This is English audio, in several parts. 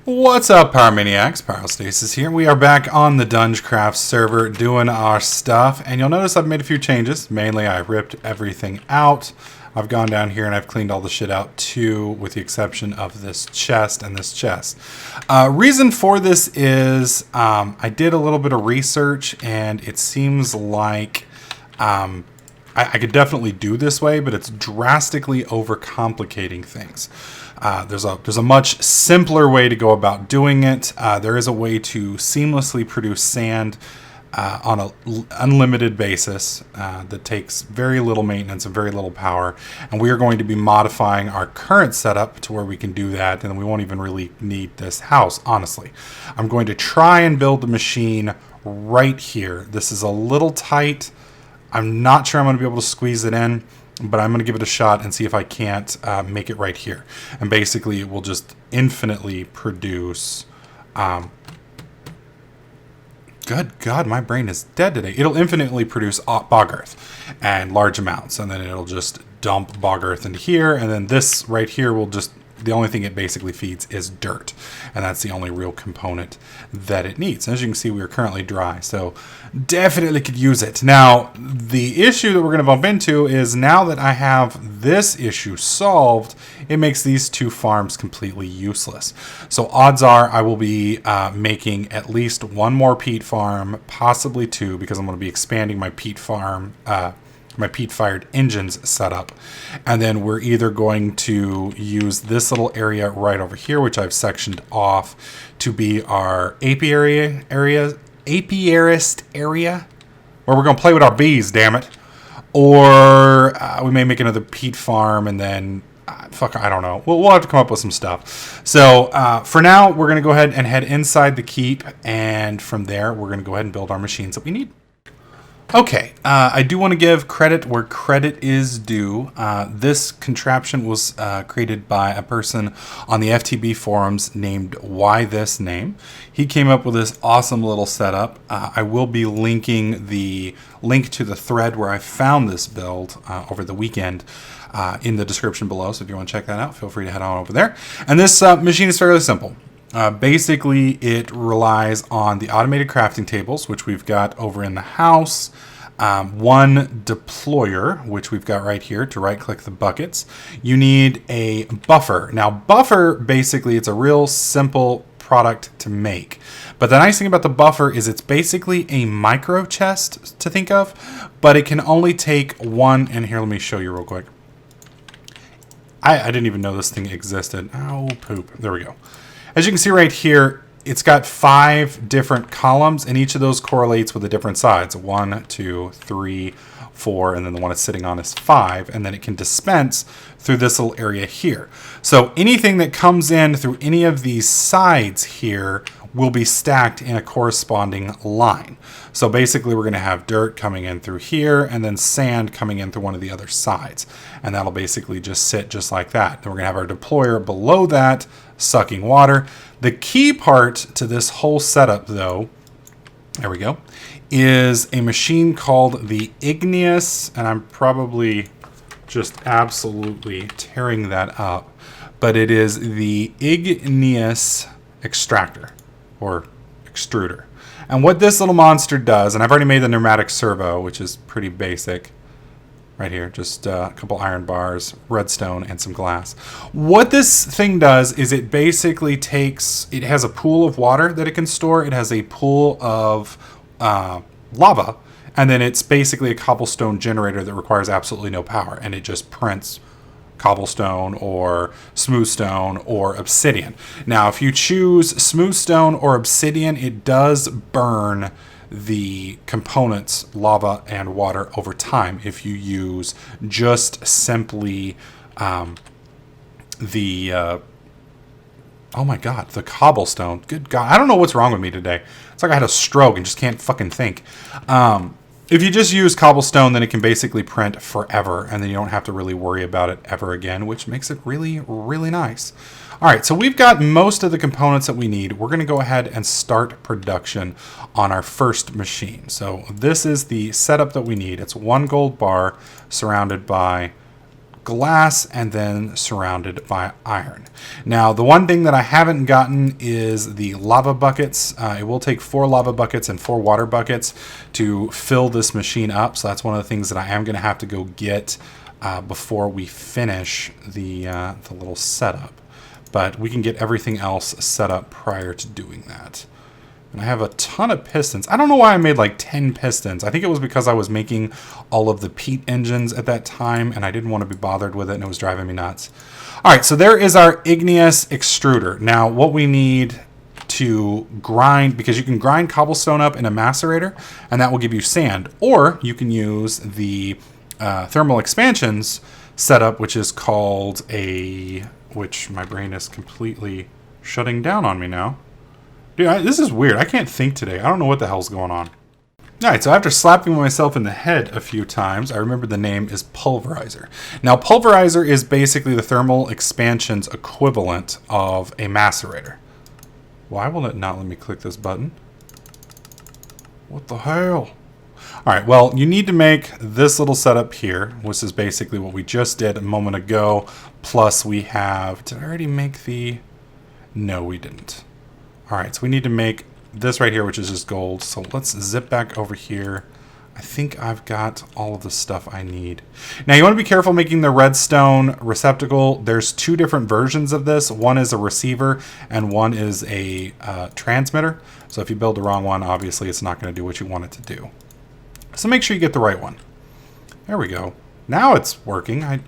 What's up, Pyromaniacs? Pyrostasis here. We are back on the Dungecraft server doing our stuff, and you'll notice I've made a few changes. Mainly, I ripped everything out. I've gone down here and I've cleaned all the shit out too, with the exception of this chest and this chest. Reason for this is I did a little bit of research, and it seems like I could definitely do this way, but it's drastically overcomplicating things. There's a much simpler way to go about doing it. There is a way to seamlessly produce sand on an unlimited basis that takes very little maintenance and very little power. And we are going to be modifying our current setup to where we can do that, and we won't even really need this house, honestly. I'm going to try and build the machine right here. This is a little tight. I'm not sure I'm going to be able to squeeze it in, but I'm going to give it a shot and see if I can't make it right here. And basically, it will just infinitely produce... good God, my brain is dead today. It'll infinitely produce bog earth and large amounts, and then it'll just dump bog earth into here, and then this right here will just... The only thing it basically feeds is dirt, and that's the only real component that it needs. As you can see, we are currently dry, so definitely could use it. Now, the issue that we're going to bump into is now that I have this issue solved, it makes these two farms completely useless. So odds are I will be making at least one more peat farm, possibly two, because I'm going to be expanding my peat farm, my peat-fired engines setup. And then we're either going to use this little area right over here, which I've sectioned off, to be our apiarist area, where we're going to play with our bees, damn it. Or we may make another peat farm, and then I don't know. We'll have to come up with some stuff. So for now, we're going to go ahead and head inside the keep, and from there, we're going to go ahead and build our machines that we need. Okay, I do want to give credit where credit is due. This contraption was created by a person on the FTB Forums named whythisname. He came up with this awesome little setup. I will be linking the link to the thread where I found this build over the weekend in the description below. So if you want to check that out, feel free to head on over there. And this machine is fairly simple. Basically, it relies on the automated crafting tables, which we've got over in the house, one deployer, which we've got right here to right-click the buckets. You need a buffer. Now, buffer, basically, it's a real simple product to make. But the nice thing about the buffer is it's basically a micro chest to think of, but it can only take one. And here, let me show you real quick. I didn't even know this thing existed. Oh, poop. There we go. As you can see right here, it's got 5 different columns, and each of those correlates with the different sides. 1, 2, 3, 4, and then the one it's sitting on is 5, and then it can dispense through this little area here. So anything that comes in through any of these sides here will be stacked in a corresponding line. So basically we're going to have dirt coming in through here, and then sand coming in through one of the other sides. And that'll basically just sit just like that. Then we're going to have our deployer below that, sucking water. The key part to this whole setup, though, there we go, is a machine called the Igneous, and I'm probably just absolutely tearing that up, but it is the Igneous extractor or extruder. And what this little monster does, and I've already made the pneumatic servo, which is pretty basic right here, just a couple iron bars, redstone, and some glass. What this thing does is it basically takes, it has a pool of water that it can store, it has a pool of lava, and then it's basically a cobblestone generator that requires absolutely no power, and it just prints cobblestone or smooth stone or obsidian. Now, if you choose smooth stone or obsidian, it does burn the components, lava and water, over time if you use just simply oh my God, the cobblestone. Good God, I don't know what's wrong with me today. It's like I had a stroke and just can't fucking think. If you just use cobblestone, then it can basically print forever, and then you don't have to really worry about it ever again, which makes it really, really nice. All right, so we've got most of the components that we need. We're going to go ahead and start production on our first machine. So this is the setup that we need. It's 1 gold bar surrounded by glass and then surrounded by iron. Now, the one thing that I haven't gotten is the lava buckets. It will take 4 lava buckets and 4 water buckets to fill this machine up. So that's one of the things that I am going to have to go get before we finish the little setup. But we can get everything else set up prior to doing that. And I have a ton of pistons. I don't know why I made like 10 pistons. I think it was because I was making all of the peat engines at that time and I didn't want to be bothered with it and it was driving me nuts. All right, so there is our igneous extruder. Now what we need to grind, because you can grind cobblestone up in a macerator and that will give you sand, or you can use the thermal expansions setup, which is called which my brain is completely shutting down on me now. Dude, this is weird. I can't think today. I don't know what the hell's going on. All right, so after slapping myself in the head a few times, I remember the name is pulverizer. Now, pulverizer is basically the thermal expansions equivalent of a macerator. Why will it not let me click this button? What the hell? All right, well, you need to make this little setup here, which is basically what we just did a moment ago. Plus we have, did I already make the, no, we didn't. All right, so we need to make this right here, which is just gold. So let's zip back over here. I think I've got all of the stuff I need. Now you want to be careful making the redstone receptacle. There's 2 different versions of this. One is a receiver and one is a transmitter. So if you build the wrong one, obviously it's not going to do what you want it to do. So make sure you get the right one. There we go. Now it's working. I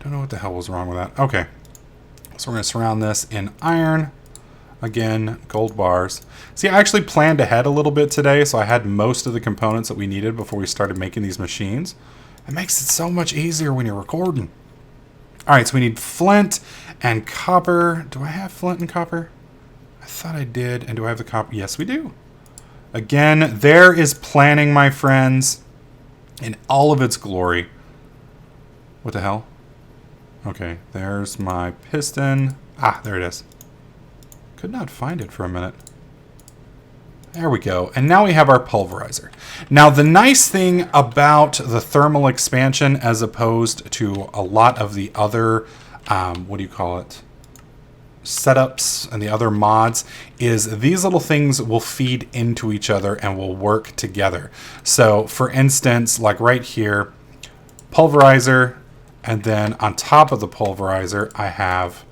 don't know what the hell was wrong with that. Okay, so we're going to surround this in iron. Again, gold bars. See, I actually planned ahead a little bit today, so I had most of the components that we needed before we started making these machines. It makes it so much easier when you're recording. All right, so we need flint and copper. Do I have flint and copper? I thought I did. And do I have the copper? Yes, we do. Again, there is planning, my friends, in all of its glory. What the hell? Okay, there's my piston. Ah, there it is. Could not find it for a minute. There we go. And now we have our pulverizer. Now the nice thing about the thermal expansion as opposed to a lot of the other, what do you call it, setups and the other mods is these little things will feed into each other and will work together. So for instance, like right here, pulverizer, and then on top of the pulverizer, I have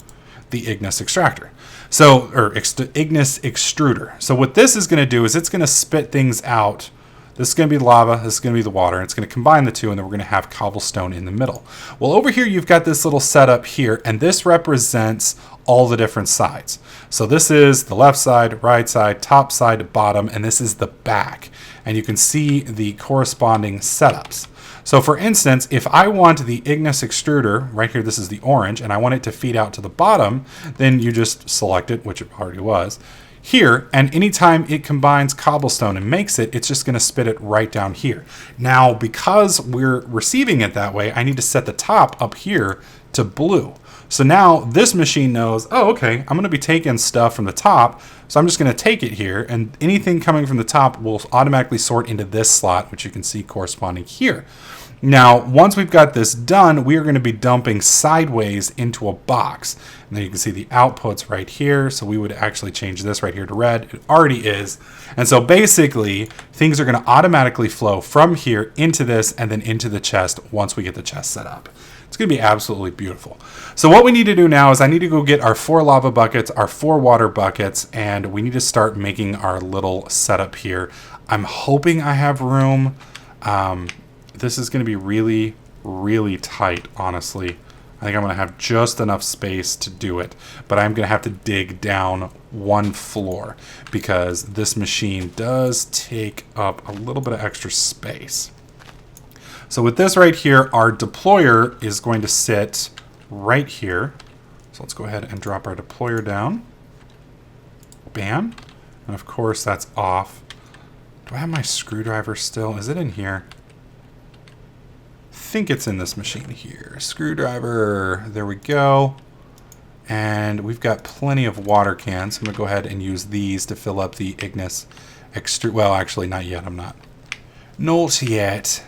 the igneous extractor. So, or igneous extruder. So what this is going to do is it's going to spit things out. This is going to be lava, this is going to be the water, and it's going to combine the two, and then we're going to have cobblestone in the middle. Well, over here you've got this little setup here, and this represents all the different sides. So this is the left side, right side, top side, bottom, and this is the back. And you can see the corresponding setups. So for instance, if I want the igneous extruder, right here, this is the orange, and I want it to feed out to the bottom, then you just select it, which it already was, here, and anytime it combines cobblestone and makes it, it's just going to spit it right down here. Now, because we're receiving it that way, I need to set the top up here to blue. So now this machine knows, oh, okay, I'm going to be taking stuff from the top, so I'm just going to take it here, and anything coming from the top will automatically sort into this slot, which you can see corresponding here. Now, once we've got this done, we are going to be dumping sideways into a box. And then you can see the outputs right here. So we would actually change this right here to red. It already is. And so basically, things are going to automatically flow from here into this and then into the chest once we get the chest set up. It's going to be absolutely beautiful. So what we need to do now is I need to go get our 4 lava buckets, our 4 water buckets, and we need to start making our little setup here. I'm hoping I have room. This is going to be really, really tight, honestly. I think I'm going to have just enough space to do it, but I'm going to have to dig down 1 floor because this machine does take up a little bit of extra space. So with this right here, our deployer is going to sit right here. So let's go ahead and drop our deployer down. Bam. And of course that's off. Do I have my screwdriver still? Is it in here? I think it's in this machine here. Screwdriver, there we go. And we've got plenty of water cans. I'm gonna go ahead and use these to fill up the igneous extruder. Well, actually not yet, I'm not. Not yet.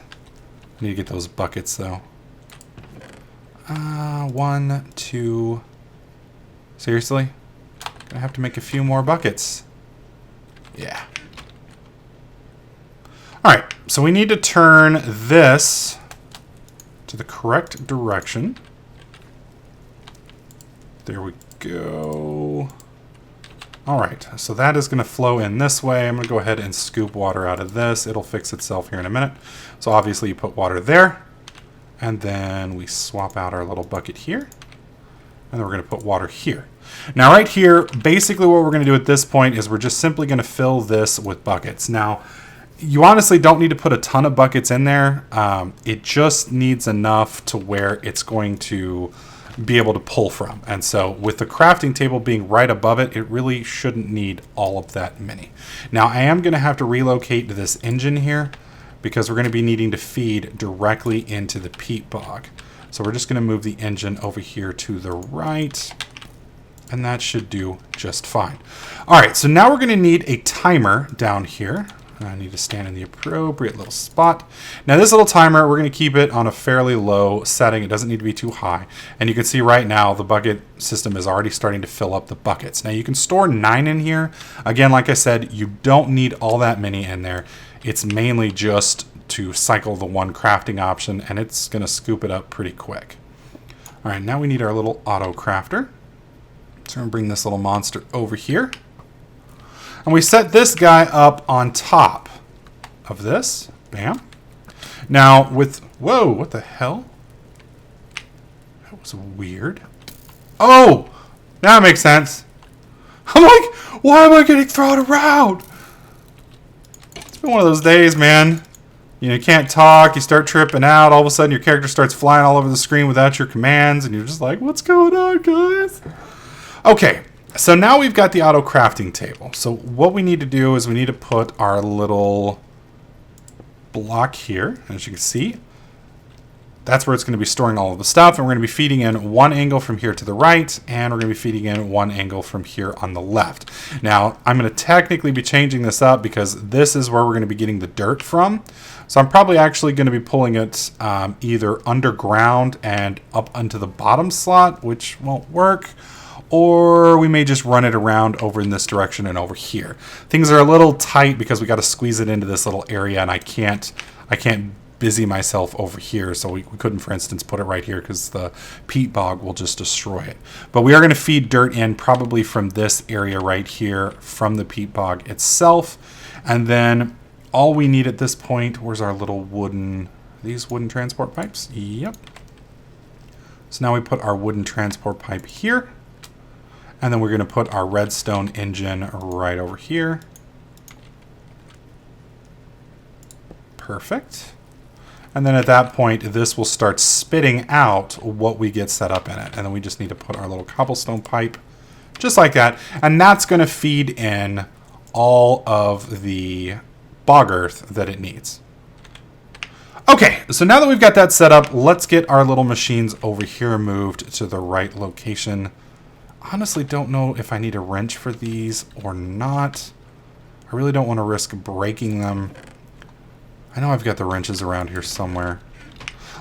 I need to get those buckets though. 1, 2. Seriously? Gonna have to make a few more buckets. Yeah. Alright, so we need to turn this to the correct direction. There we go. Alright, so that is going to flow in this way. I'm going to go ahead and scoop water out of this. It'll fix itself here in a minute. So obviously you put water there. And then we swap out our little bucket here. And then we're going to put water here. Now right here, basically what we're going to do at this point is we're just simply going to fill this with buckets. Now, you honestly don't need to put a ton of buckets in there. It just needs enough to where it's going to be able to pull from. And so with the crafting table being right above it, it really shouldn't need all of that many. Now I am going to have to relocate to this engine here because we're going to be needing to feed directly into the peat bog. So we're just going to move the engine over here to the right, and that should do just fine. All right, so now we're going to need a timer down here. I need to stand in the appropriate little spot. Now this little timer, we're going to keep it on a fairly low setting. It doesn't need to be too high. And you can see right now the bucket system is already starting to fill up the buckets. Now you can store 9 in here. Again, like I said, you don't need all that many in there. It's mainly just to cycle the one crafting option, and it's going to scoop it up pretty quick. All right, now we need our little auto crafter. So I'm going to bring this little monster over here. And we set this guy up on top of this. Bam. Now with... Whoa, what the hell? That was weird. Oh! Now it makes sense. I'm like, why am I getting thrown around? It's been one of those days, man. You know, you can't talk, you start tripping out, all of a sudden your character starts flying all over the screen without your commands, and you're just like, what's going on, guys? Okay. So now we've got the auto crafting table. So what we need to do is we need to put our little block here. As you can see, that's where it's going to be storing all of the stuff. And we're going to be feeding in one angle from here to the right. And we're going to be feeding in one angle from here on the left. Now, I'm going to technically be changing this up because this is where we're going to be getting the dirt from. So I'm probably actually going to be pulling it either underground and up onto the bottom slot, which won't work. Or we may just run it around over in this direction and over here. Things are a little tight because we got to squeeze it into this little area, and I can't busy myself over here. So we couldn't, for instance, put it right here because the peat bog will just destroy it. But we are going to feed dirt in probably from this area right here from the peat bog itself. And then all we need at this point, where's our little wooden, these wooden transport pipes? Yep. So now we put our wooden transport pipe here. And then we're going to put our redstone engine right over here. Perfect. And then at that point, this will start spitting out what we get set up in it. And then we just need to put our little cobblestone pipe just like that. And that's going to feed in all of the bog earth that it needs. Okay, so now that we've got that set up, let's get our little machines over here moved to the right location. Honestly don't know if I need a wrench for these or not. I really don't want to risk breaking them. I know I've got the wrenches around here somewhere.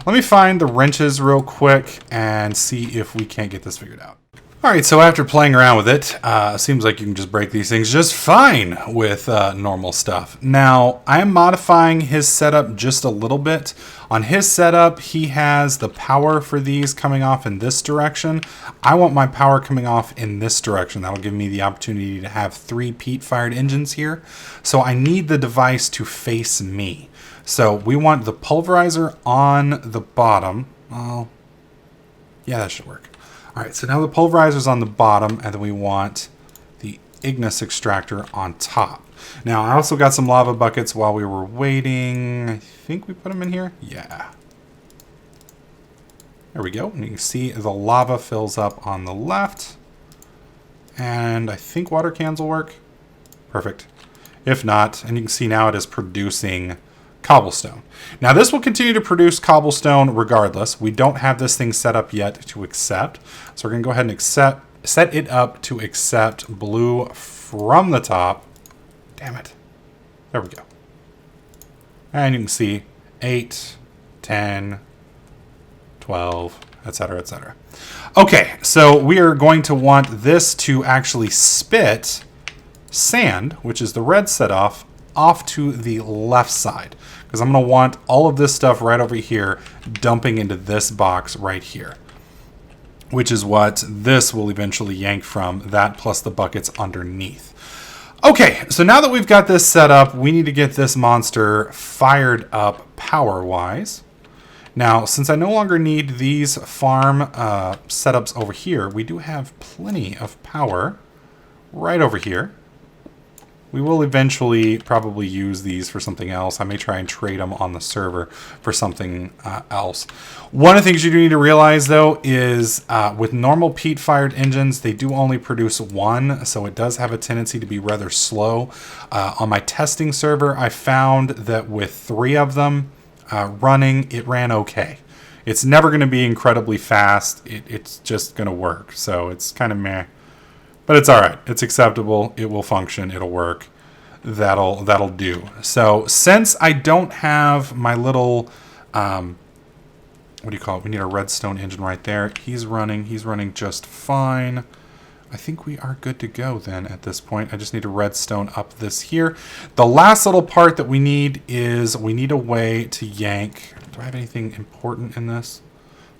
Let me find the wrenches real quick and see if we can't get this figured out. Alright, so after playing around with it, seems like you can just break these things just fine with normal stuff. Now, I'm modifying his setup just a little bit. On his setup, he has the power for these coming off in this direction. I want my power coming off in this direction. That'll give me the opportunity to have 3 peat-fired engines here. So I need the device to face me. So we want the pulverizer on the bottom. Well, yeah, that should work. All right, so now the pulverizer's on the bottom, and then we want the Ignis extractor on top. Now, I also got some lava buckets while we were waiting. I think we put them in here. Yeah. There we go. And you can see the lava fills up on the left. And I think water cans will work. Perfect. If not, and you can see now it is producing cobblestone. Now this will continue to produce cobblestone regardless. We don't have this thing set up yet to accept. So we're going to go ahead and set it up to accept blue from the top. Damn it. There we go. And you can see 8, 10, 12, etc., etc. Okay, so we are going to want this to actually spit sand, which is the red set off to the left side. Because I'm going to want all of this stuff right over here dumping into this box right here. Which is what this will eventually yank from, that plus the buckets underneath. Okay, so now that we've got this set up, we need to get this monster fired up power-wise. Now, since I no longer need these farm setups over here, we do have plenty of power right over here. We will eventually probably use these for something else. I may try and trade them on the server for something else. One of the things you do need to realize, though, is with normal peat-fired engines, they do only produce one, so it does have a tendency to be rather slow. On my testing server, I found that with 3 of them running, it ran okay. It's never going to be incredibly fast. It's just going to work, so it's kind of meh. But it's all right. It's acceptable. It will function. It'll work. That'll do. So since I don't have my little, what do you call it? We need a redstone engine right there. He's running. He's running just fine. I think we are good to go then at this point. I just need a redstone up this here. The last little part that we need is we need a way to yank. Do I have anything important in this?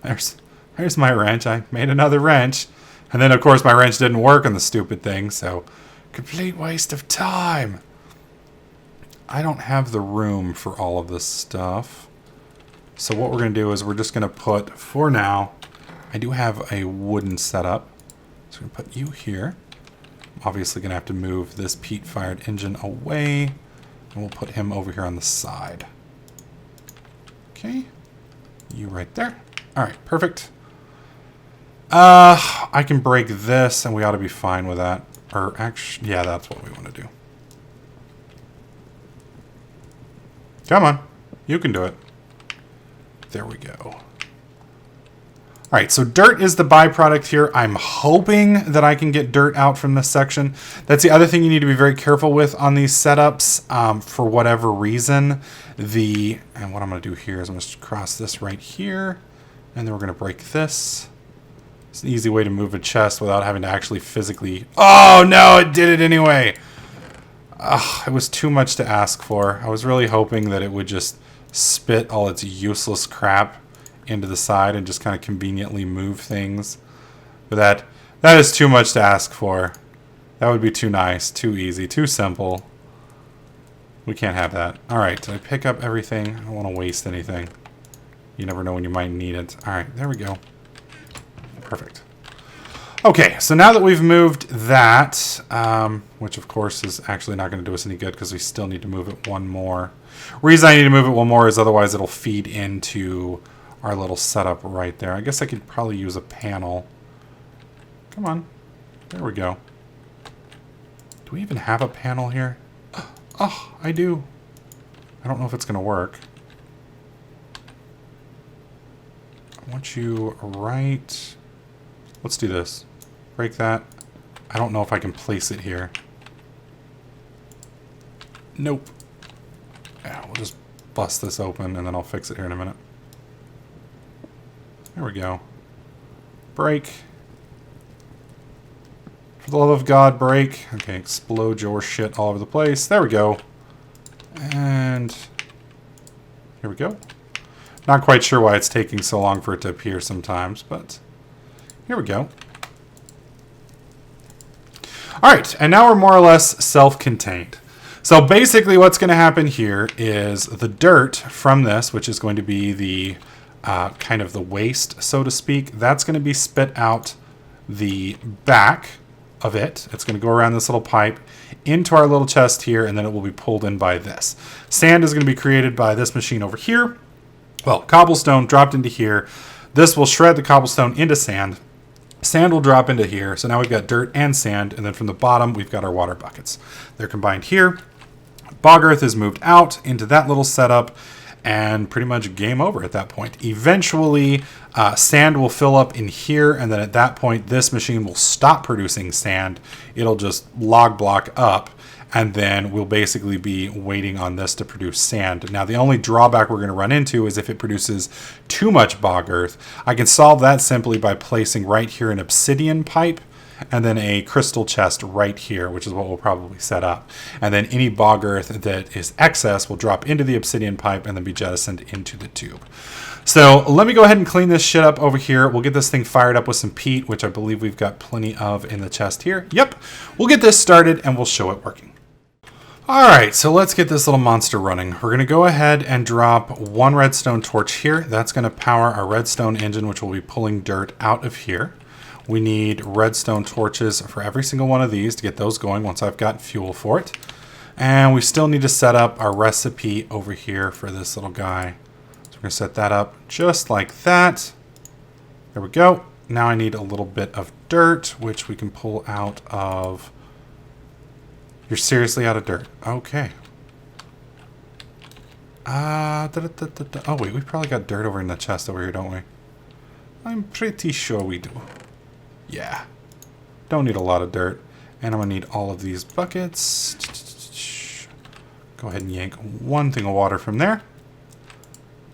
There's my wrench. I made another wrench. And then, of course, my wrench didn't work on the stupid thing, so complete waste of time. I don't have the room for all of this stuff. So what we're going to do is we're just going to put, for now, I do have a wooden setup. So we're going to put you here. I'm obviously going to have to move this peat-fired engine away. And we'll put him over here on the side. Okay. You right there. All right, perfect. I can break this, and we ought to be fine with that. Or actually, yeah, that's what we want to do. Come on. You can do it. There we go. All right, so dirt is the byproduct here. I'm hoping that I can get dirt out from this section. That's the other thing you need to be very careful with on these setups. For whatever reason, and what I'm going to do here is I'm going to cross this right here, and then we're going to break this. It's an easy way to move a chest without having to actually physically... Oh, no, it did it anyway. It was too much to ask for. I was really hoping that it would just spit all its useless crap into the side and just kind of conveniently move things. But that is too much to ask for. That would be too nice, too easy, too simple. We can't have that. All right, did I pick up everything? I don't want to waste anything. You never know when you might need it. All right, there we go. Perfect. Okay, so now that we've moved that, which of course is actually not going to do us any good because we still need to move it one more. Reason I need to move it one more is otherwise it'll feed into our little setup right there. I guess I could probably use a panel. Come on. There we go. Do we even have a panel here? Oh, I do. I don't know if it's going to work. I want you right... Let's do this. Break that. I don't know if I can place it here. Nope. Yeah, we'll just bust this open and then I'll fix it here in a minute. There we go. Break. For the love of God, break. Okay, explode your shit all over the place. There we go. And here we go. Not quite sure why it's taking so long for it to appear sometimes, but... Here we go. All right, and now we're more or less self-contained. So basically what's going to happen here is the dirt from this, which is going to be the kind of the waste, so to speak, that's going to be spit out the back of it. It's going to go around this little pipe into our little chest here, and then it will be pulled in by this. Sand is going to be created by this machine over here. Well, cobblestone dropped into here. This will shred the cobblestone into sand. Sand will drop into here. So now we've got dirt and sand. And then from the bottom, we've got our water buckets. They're combined here. Bog earth is moved out into that little setup. and pretty much game over at that point. Eventually, sand will fill up in here, and then at that point, this machine will stop producing sand. It'll just log block up, and then we'll basically be waiting on this to produce sand. Now, the only drawback we're going to run into is if it produces too much bog earth. I can solve that simply by placing right here an obsidian pipe, and then a crystal chest right here, which is what we'll probably set up. And then any bog earth that is excess will drop into the obsidian pipe and then be jettisoned into the tube. So let me go ahead and clean this shit up over here. We'll get this thing fired up with some peat, which I believe we've got plenty of in the chest here. Yep, we'll get this started and we'll show it working. All right, so let's get this little monster running. We're gonna go ahead and drop one redstone torch here. That's gonna power our redstone engine, which will be pulling dirt out of here. We need redstone torches for every single one of these to get those going once I've got fuel for it. And we still need to set up our recipe over here for this little guy. So we're going to set that up just like that. There we go. Now I need a little bit of dirt, which we can pull out of... You're seriously out of dirt. Okay. Oh, wait, we've probably got dirt over in the chest over here, don't we? I'm pretty sure we do. Yeah, don't need a lot of dirt. And I'm gonna need all of these buckets. Go ahead and yank one thing of water from there.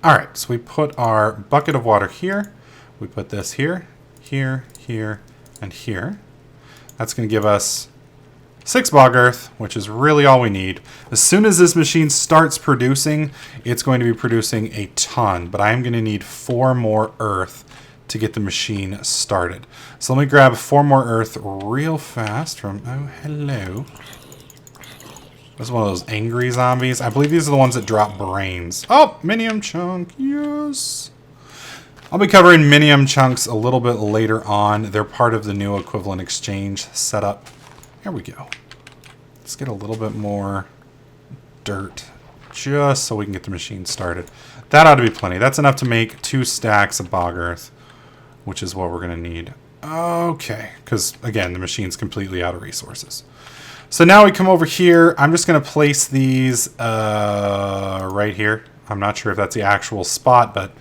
All right, so we put our bucket of water here. We put this here, here, here, and here. That's gonna give us 6 bog earth, which is really all we need. As soon as this machine starts producing, it's going to be producing a ton, but I am gonna need 4 more earth to get the machine started. So let me grab 4 more earth real fast from... Oh, hello. This is one of those angry zombies. I believe these are the ones that drop brains. Oh, minium chunk. Yes. I'll be covering minium chunks a little bit later on. They're part of the new equivalent exchange setup. Here we go. Let's get a little bit more dirt just so we can get the machine started. That ought to be plenty. That's enough to make 2 stacks of bog earth, which is what we're going to need. Okay, because again, the machine's completely out of resources. So now we come over here. I'm just going to place these right here. I'm not sure if that's the actual spot, but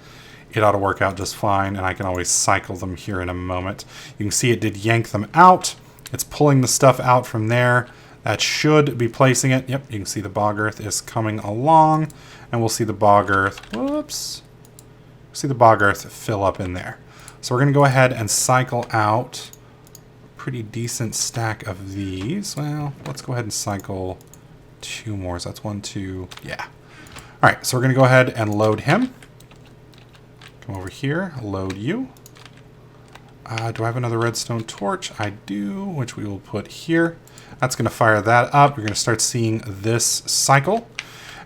it ought to work out just fine, and I can always cycle them here in a moment. You can see it did yank them out. It's pulling the stuff out from there. That should be placing it. Yep, you can see the bog earth is coming along, and we'll see the bog earth. Whoops. See the bog earth fill up in there. So we're going to go ahead and cycle out a pretty decent stack of these. Well, let's go ahead and cycle 2 more. So that's 1, 2, yeah. All right, so we're going to go ahead and load him. Come over here, load you. Do I have another redstone torch? I do, which we will put here. That's going to fire that up. You're going to start seeing this cycle.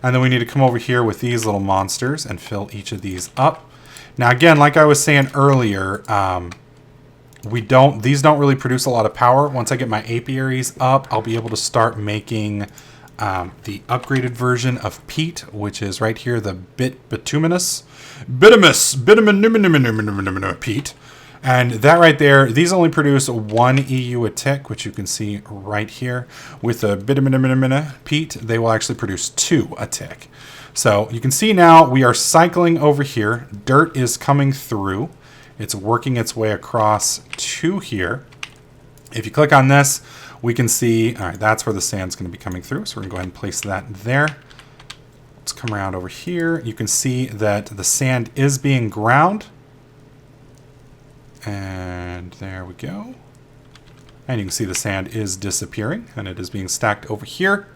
And then we need to come over here with these little monsters and fill each of these up. Now, again, like I was saying earlier, these don't really produce a lot of power. Once I get my apiaries up, I'll be able to start making the upgraded version of Peat, which is right here, the bituminous Peat. And that right there, these only produce 1 EU a tick, which you can see right here. With the Peat, they will actually produce 2 a tick. So you can see now we are cycling over here. Dirt is coming through. It's working its way across to here. If you click on this, we can see, all right, that's where the sand's going to be coming through. So we're going to go ahead and place that there. Let's come around over here. You can see that the sand is being ground. And there we go. And you can see the sand is disappearing and it is being stacked over here.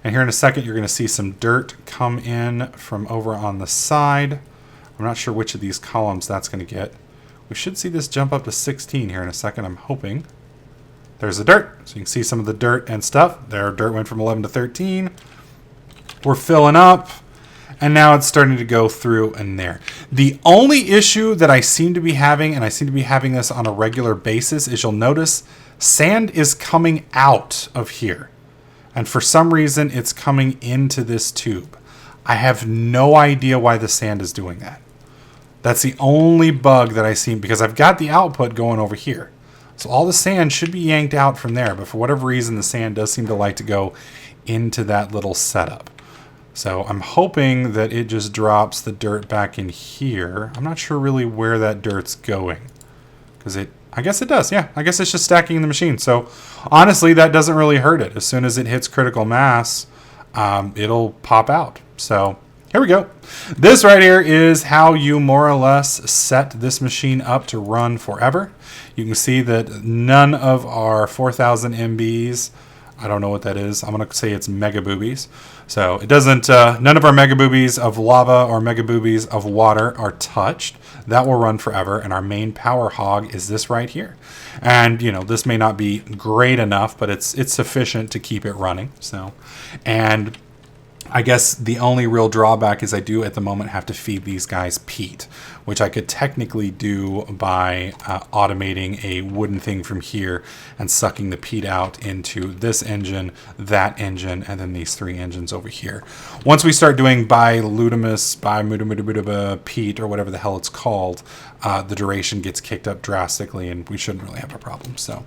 And here in a second, you're going to see some dirt come in from over on the side. I'm not sure which of these columns that's going to get. We should see this jump up to 16 here in a second, I'm hoping. There's the dirt. So you can see some of the dirt and stuff. There, dirt went from 11 to 13. We're filling up. And now it's starting to go through in there. The only issue that I seem to be having, and I seem to be having this on a regular basis, is you'll notice sand is coming out of here. And for some reason, it's coming into this tube. I have no idea why the sand is doing that. That's the only bug that I see, because I've got the output going over here. So all the sand should be yanked out from there, but for whatever reason, the sand does seem to like to go into that little setup. So I'm hoping that it just drops the dirt back in here. I'm not sure really where that dirt's going. Because I guess it does. Yeah, I guess it's just stacking in the machine. So honestly, that doesn't really hurt it. As soon as it hits critical mass, it'll pop out. So here we go. This right here is how you more or less set this machine up to run forever. You can see that none of our 4,000 MBs, I don't know what that is. I'm going to say it's mega boobies. So it doesn't, none of our mega boobies of lava or mega boobies of water are touched. That will run forever. And our main power hog is this right here. And, you know, this may not be great enough, but it's sufficient to keep it running. So, and I guess the only real drawback is I do at the moment have to feed these guys peat, which I could technically do by automating a wooden thing from here and sucking the peat out into this engine, that engine, and then these 3 engines over here. Once we start doing biolumimus, peat, or whatever the hell it's called, the duration gets kicked up drastically and we shouldn't really have a problem. So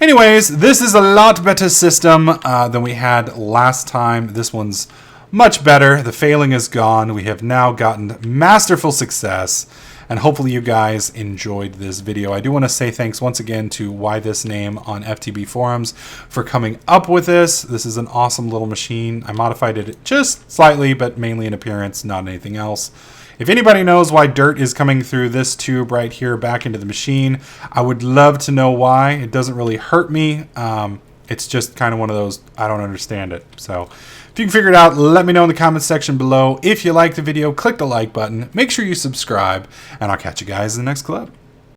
anyways, this is a lot better system than we had last time. This one's much better. The failing is gone. We have now gotten masterful success, and hopefully you guys enjoyed this video. I do want to say thanks once again to whythisname on FTB Forums for coming up with this. This is an awesome little machine. I modified it just slightly, but mainly in appearance, not anything else. If anybody knows why dirt is coming through this tube right here back into the machine, I would love to know why. It doesn't really hurt me. It's just kind of one of those, I don't understand it. So if you can figure it out, let me know in the comments section below. If you liked the video, click the like button. Make sure you subscribe, and I'll catch you guys in the next clip.